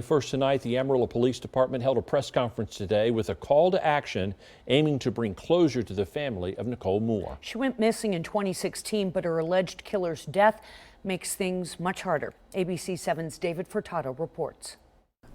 First tonight, the Amarillo Police Department held a press conference today with a call to action aiming to bring closure to the family of Nicole Moore. She went missing in 2016, but her alleged killer's death makes things much harder. ABC 7's David Furtado reports.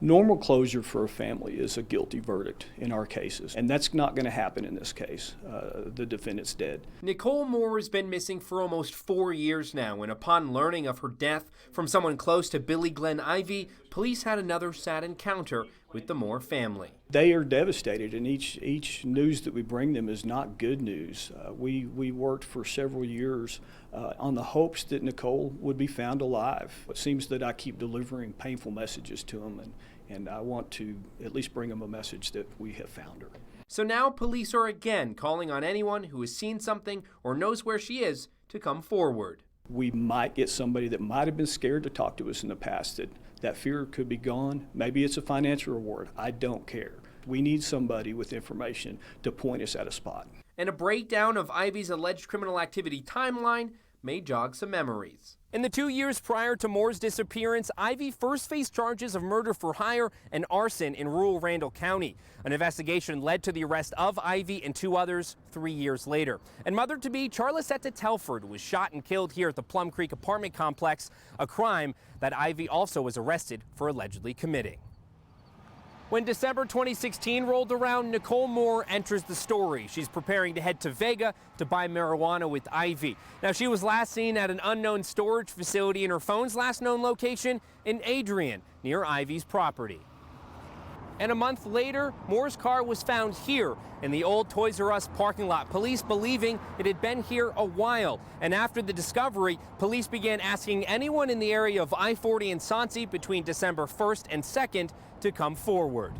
Normal closure for a family is a guilty verdict in our cases, and that's not going to happen in this case. The defendant's dead. Nicole Moore has been missing for almost 4 years now, and upon learning of her death from someone close to Billy Glenn Ivy, police had another sad encounter with the Moore family. They are devastated, and each news that we bring them is not good news. We worked for several years on the hopes that Nicole would be found alive. It seems that I keep delivering painful messages to them, and I want to at least bring them a message that we have found her. So now police are again calling on anyone who has seen something or knows where she is to come forward. We might get somebody that might have been scared to talk to us in the past, that fear could be gone. Maybe it's a financial reward. I don't care. We need somebody with information to point us at a spot. And a breakdown of Ivy's alleged criminal activity timeline may jog some memories. In the 2 years prior to Moore's disappearance, Ivy first faced charges of murder for hire and arson in rural Randall County. An investigation led to the arrest of Ivy and 2 others 3 years later. And mother-to-be Charlissetta Telford was shot and killed here at the Plum Creek apartment complex, a crime that Ivy also was arrested for allegedly committing. When December 2016 rolled around, Nicole Moore enters the story. She's preparing to head to Vega to buy marijuana with Ivy. Now, she was last seen at an unknown storage facility in her phone's last known location in Adrian, near Ivy's property. And a month later, Moore's car was found here in the old Toys R Us parking lot, police believing it had been here a while. And after the discovery, police began asking anyone in the area of I-40 and Soncy between December 1st and 2nd to come forward.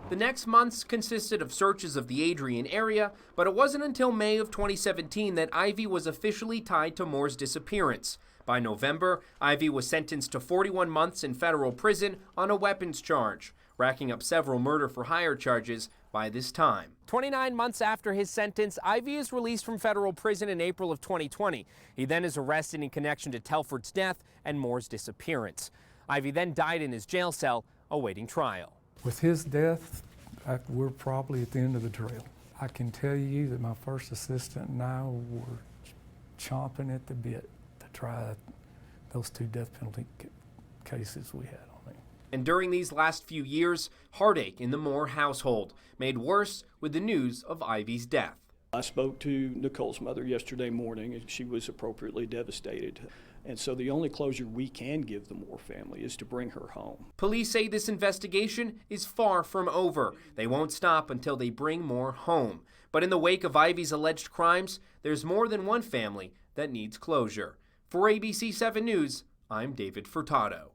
The next months consisted of searches of the Adrian area, but it wasn't until May of 2017 that Ivy was officially tied to Moore's disappearance. By November, Ivy was sentenced to 41 months in federal prison on a weapons charge, racking up several murder for hire charges by this time. 29 months after his sentence, Ivy is released from federal prison in April of 2020. He then is arrested in connection to Telford's death and Moore's disappearance. Ivy then died in his jail cell awaiting trial. With his death, we're probably at the end of the trail. I can tell you that my first assistant and I were chomping at the bit to try those 2 death penalty cases we had on him. And during these last few years, heartache in the Moore household, made worse with the news of Ivy's death. I spoke to Nicole's mother yesterday morning, and she was appropriately devastated. And so the only closure we can give the Moore family is to bring her home. Police say this investigation is far from over. They won't stop until they bring Moore home. But in the wake of Ivy's alleged crimes, there's more than one family that needs closure. For ABC 7 News, I'm David Furtado.